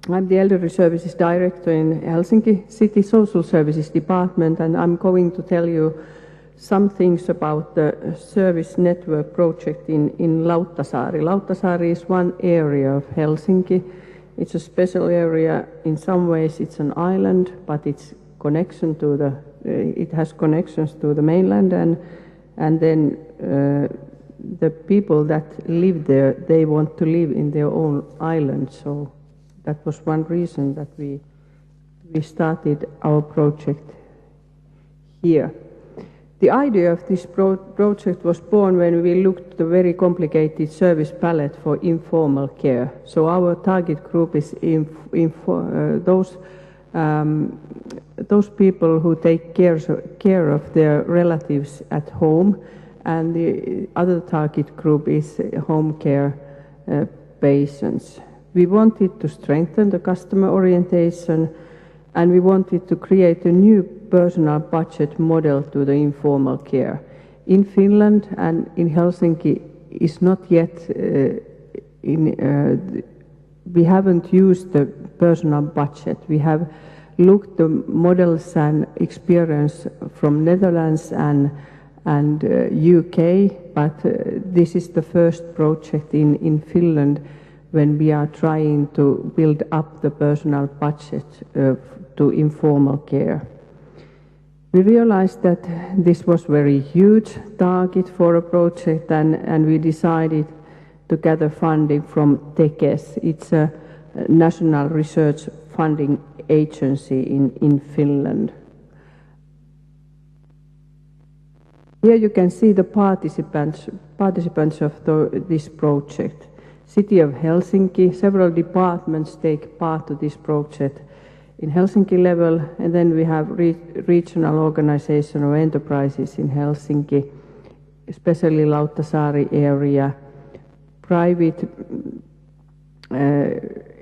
I'm the Elderly Services Director in Helsinki City Social Services Department, and I'm going to tell you some things about the service network project in Lauttasaari. Lauttasaari is one area of Helsinki. It's a special area. In some ways it's an island, but it has connections to the mainland, and then the people that live there, they want to live in their own island. So that was one reason that we started our project here. The idea of this project was born when we looked at the very complicated service palette for informal care. So our target group is those people who take care of their relatives at home, and the other target group is home care patients. We wanted to strengthen the customer orientation, and we wanted to create a new personal budget model to the informal care. In Finland and in Helsinki is not yet we haven't used the personal budget. We have looked the models and experience from Netherlands and UK, but this is the first project in Finland when we are trying to build up the personal budget to informal care. We realized that this was very huge target for a project, and we decided to gather funding from Tekes. It's a national research funding agency in Finland. Here you can see the participants of this project. City of Helsinki, several departments take part to this project in Helsinki level, and then we have regional organization or enterprises in Helsinki, especially Lauttasaari area, private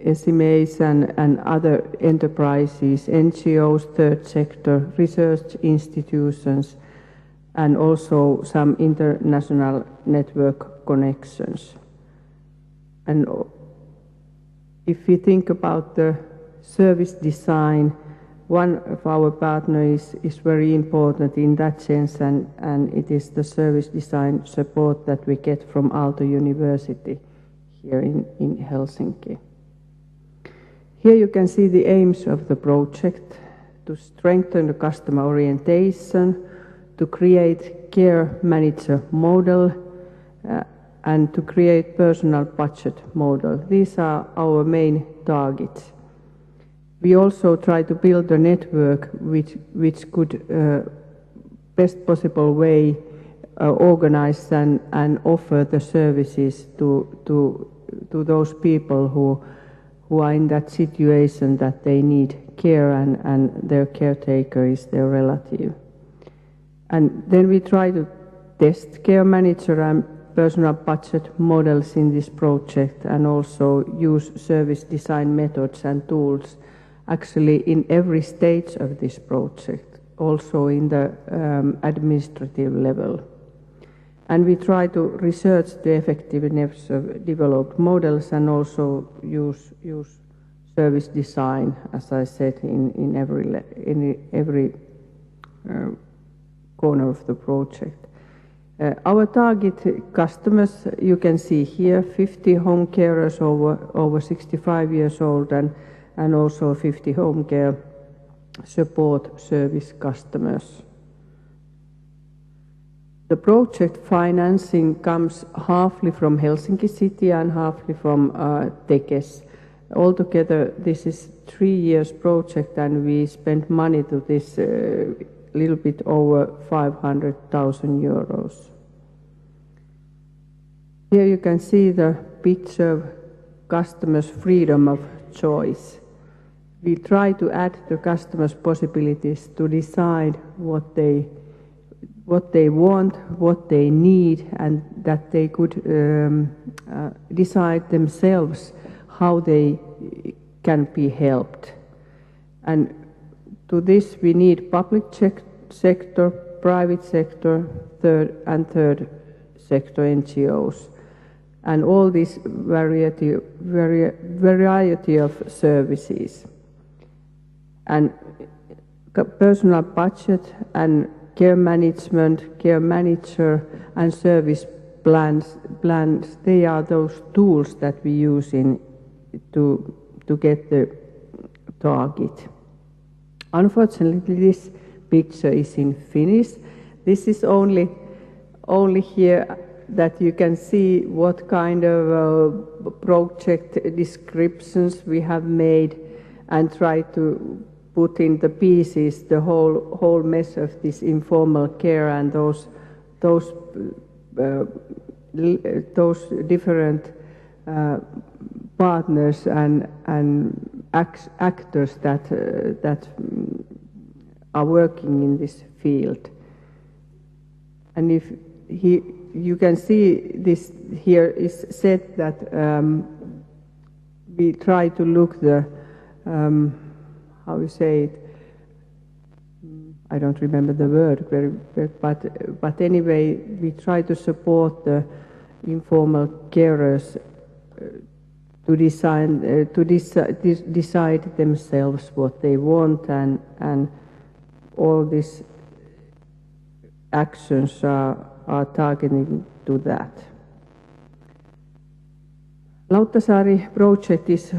SMEs and other enterprises, NGOs, third sector, research institutions, and also some international network connections. And if we think about the service design, one of our partners is very important in that sense, and it is the service design support that we get from Aalto University here in Helsinki. Here you can see the aims of the project: to strengthen the customer orientation, to create care manager model, and to create personal budget model. These are our main targets. We also try to build a network which could best possible way organize and offer the services to those people who are in that situation that they need care and their caretaker is their relative. And then we try to test care manager and personal budget models in this project, and also use service design methods and tools actually in every stage of this project, also in the administrative level. And we try to research the effectiveness of developed models and also use service design, as I said, in every corner of the project. Our target customers, you can see here, 50 home carers over 65 years old, and also 50 home care support service customers. The project financing comes halfly from Helsinki City and halfly from Tekes. Altogether, this is 3 years project, and we spent money to this little bit over 500,000 euros. Here you can see the picture of customers' freedom of choice. We try to add the customers' possibilities to decide what they want, what they need, and that they could decide themselves how they can be helped. And to this we need public sector, private sector, third sector NGOs. and all this variety of services. And personal budget and care management, care manager and service plans, they are those tools that we use to get the target. Unfortunately, this picture is in Finnish. This is only here that you can see what kind of project descriptions we have made and try to put in the pieces the whole mess of this informal care and those different partners and actors that are working in this field. And if you can see this here is said that we try to look the how you say it, I don't remember the word very, but anyway, we try to support the informal carers to decide themselves what they want, and all these actions are targeting to that. Lauttasaari project is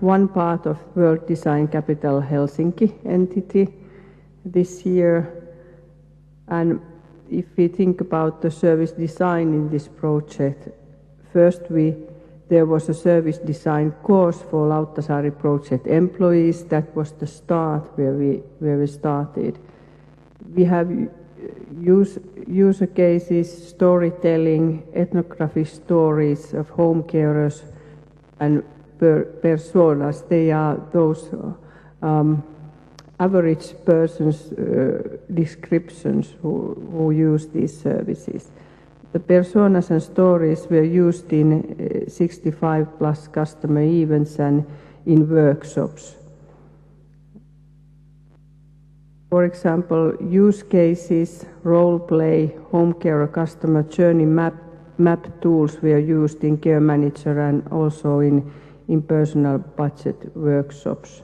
one part of World Design Capital Helsinki entity this year, and if we think about the service design in this project, first there was a service design course for Lauttasaari project employees. That was the start where we started. We have user cases, storytelling, ethnographic stories of home carers and personas. They are those average persons' descriptions who use these services. The personas and stories were used in 65 plus customer events and in workshops. For example, use cases, role play, home care customer journey map tools were used in Care Manager and also in personal budget workshops.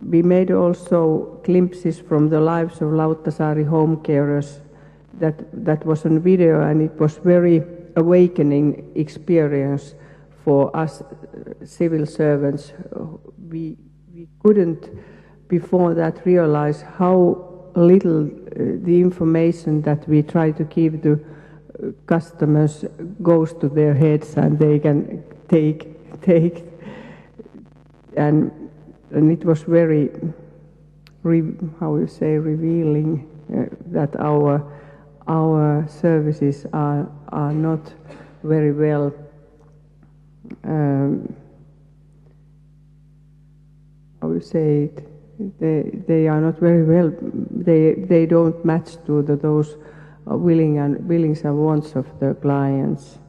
We made also glimpses from the lives of Lauttasaari home carers that was on video, and it was very awakening experience for us civil servants. We couldn't before that realize how little the information that we try to give to customers goes to their heads, and they can take and it was very revealing that our services are not very well they are not very well, they don't match to those willings and wants of the clients.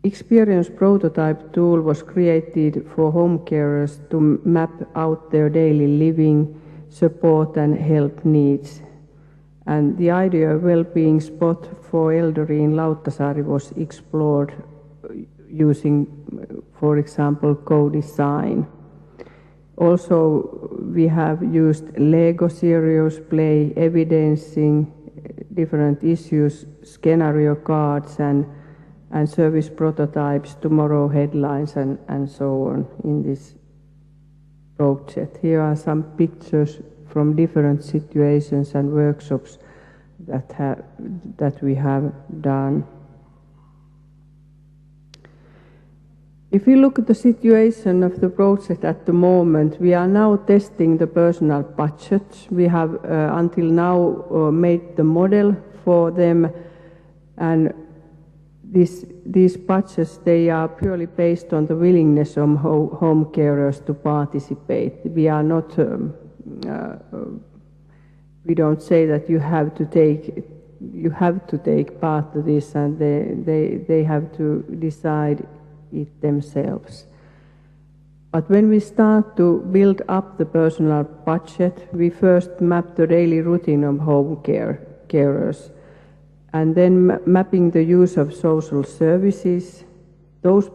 Experience prototype tool was created for home carers to map out their daily living, support and help needs. And the idea of well-being spot for elderly in Lauttasaari was explored using, for example, co-design. Also, we have used Lego serious play, evidencing different issues, scenario cards and service prototypes, tomorrow headlines and so on in this project. Here are some pictures from different situations and workshops that we have done. If we look at the situation of the project at the moment, we are now testing the personal budgets. We have until now made the model for them, and these budgets, they are purely based on the willingness of home carers to participate. We are not we don't say that you have to take part of this, and they have to decide it themselves. But when we start to build up the personal budget, we first map the daily routine of home carers, And then mapping the use of social services, those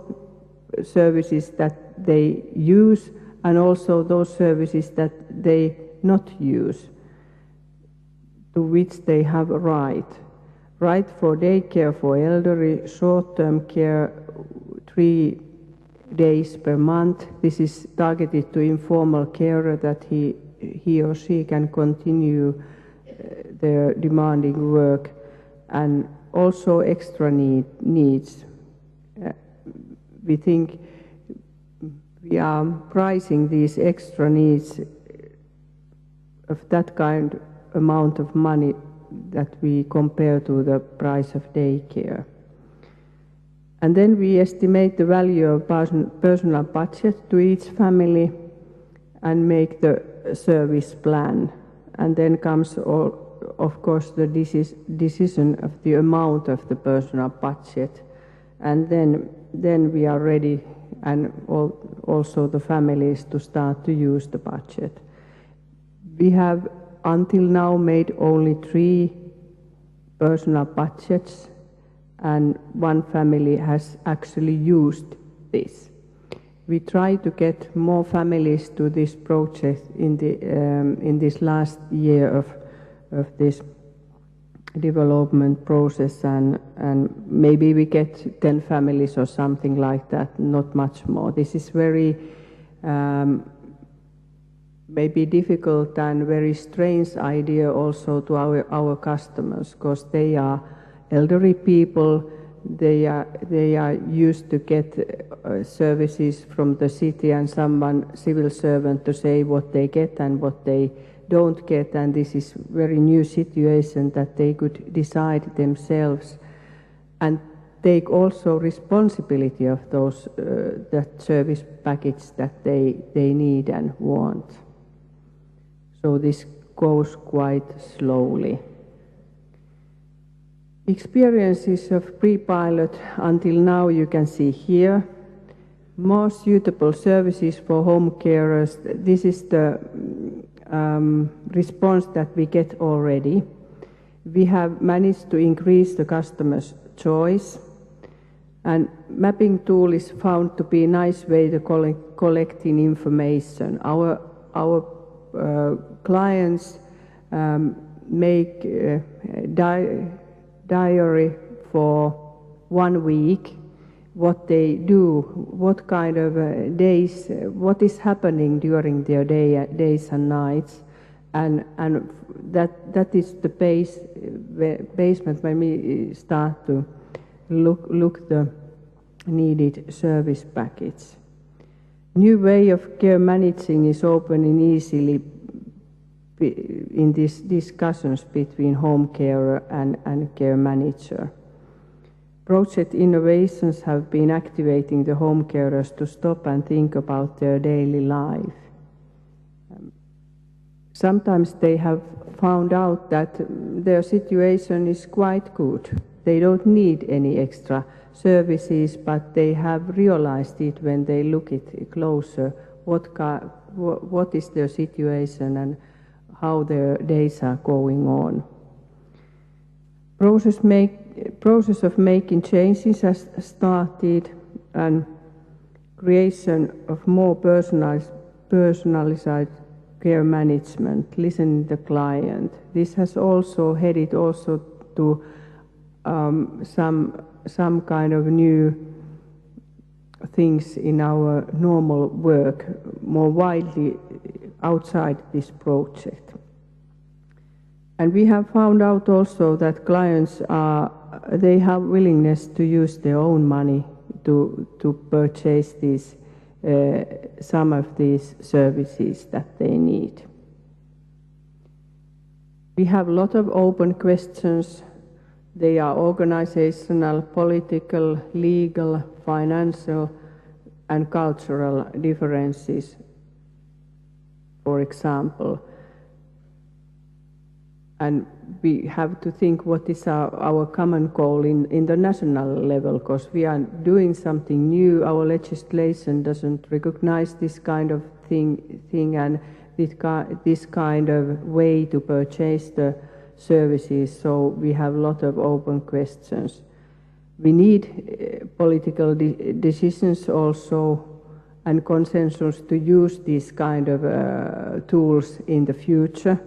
services that they use, and also those services that they not use, to which they have a right. Right for daycare for elderly, short-term care 3 days per month. This is targeted to informal carer that he or she can continue their demanding work, and also extra needs. We think we are pricing these extra needs of that kind amount of money that we compare to the price of daycare. And then we estimate the value of personal budget to each family and make the service plan. And then comes, of course, the decision of the amount of the personal budget. And then we are ready, and also the families, to start to use the budget. We have until now made only 3 personal budgets, and 1 family has actually used this. We try to get more families to this project in this last year of this development process, and maybe we get 10 families or something like that, not much more. This is very maybe difficult and very strange idea also to our customers, because they are elderly people. They are used to get services from the city and someone, civil servant, to say what they get and what they don't get, and this is very new situation that they could decide themselves and take also responsibility of those that service package that they need and want. So this goes quite slowly. Experiences of pre-pilot until now you can see here. More suitable services for home carers. This is the response that we get already. We have managed to increase the customer's choice, and mapping tool is found to be a nice way to collecting information. Our clients make diary for 1 week, what they do, what kind of days, what is happening during their days and nights, and that is the basement when we start to look the needed service package. New way of care managing is opening easily in these discussions between home carer and care manager. Project innovations have been activating the home carers to stop and think about their daily life. Sometimes they have found out that their situation is quite good. They don't need any extra services, but they have realized it when they look at it closer, what is their situation and how their days are going on. Process of making changes has started, and creation of more personalized care management, listening to the client. This has also headed also to some kind of new things in our normal work, more widely outside this project. And we have found out also that clients they have willingness to use their own money to purchase these some of these services that they need. We have a lot of open questions. They are organizational, political, legal, financial, and cultural differences, for example. And we have to think what is our common goal in the national level, because we are doing something new. Our legislation doesn't recognize this kind of thing and this kind of way to purchase the services, so we have a lot of open questions. We need political decisions also and consensus to use these kind of tools in the future,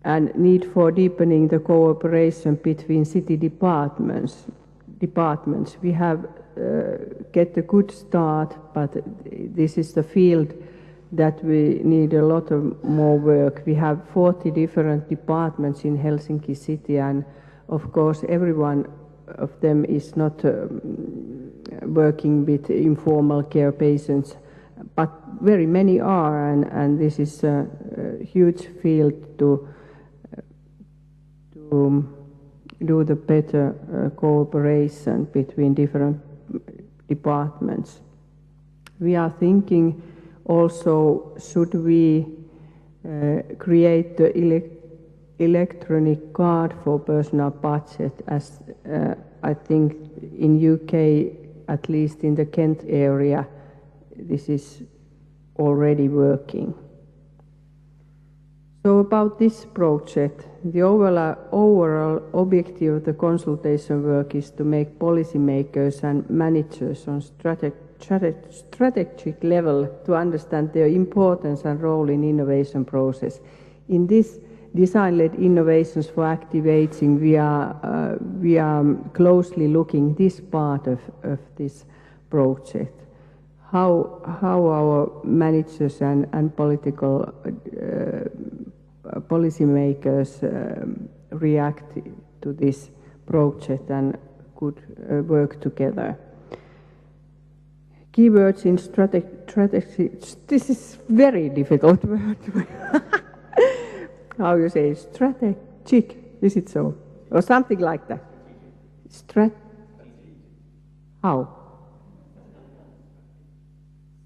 and need for deepening the cooperation between city departments. We have get a good start, but this is the field that we need a lot of more work. We have 40 different departments in Helsinki city, and of course every one of them is not working with informal care patients, but very many are, and this is a huge field to do the better cooperation between different departments. We are thinking also, should we create the electronic card for personal budget, as I think in UK, at least in the Kent area, this is already working. So about this project, the overall objective of the consultation work is to make policymakers and managers on strategic level to understand their importance and role in innovation process. In this design-led innovations for active aging, we are closely looking this part of this project. How our managers and political policymakers react to this project and could work together. Keywords in strategy. This is very difficult word. How you say strategic? Is it so? Or something like that? How?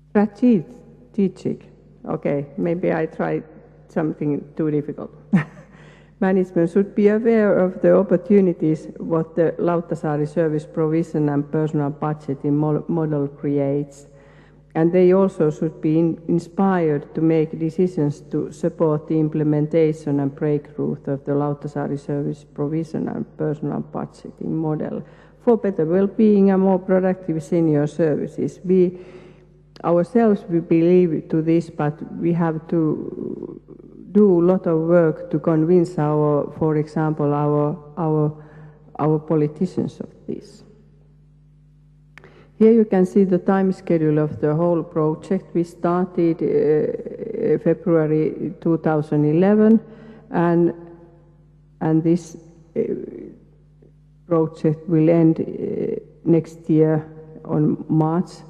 Strategic. Okay, maybe I tried something too difficult. Management should be aware of the opportunities what the Lauttasaari service provision and personal budgeting model creates. And they also should be inspired to make decisions to support the implementation and breakthrough of the Lauttasaari service provision and personal budgeting model for better well-being and more productive senior services. We ourselves, we believe to this, but we have to do a lot of work to convince for example, our politicians of this. Here you can see the time schedule of the whole project. We started February 2011, and this project will end next year on March.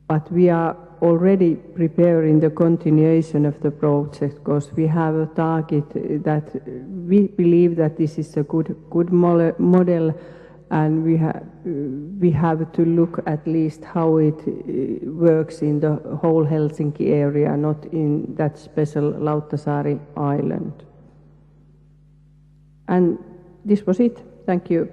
But we are already preparing the continuation of the project because we have a target that we believe that this is a good model, and we have to look at least how it works in the whole Helsinki area, not in that special Lauttasaari island. And this was it. Thank you.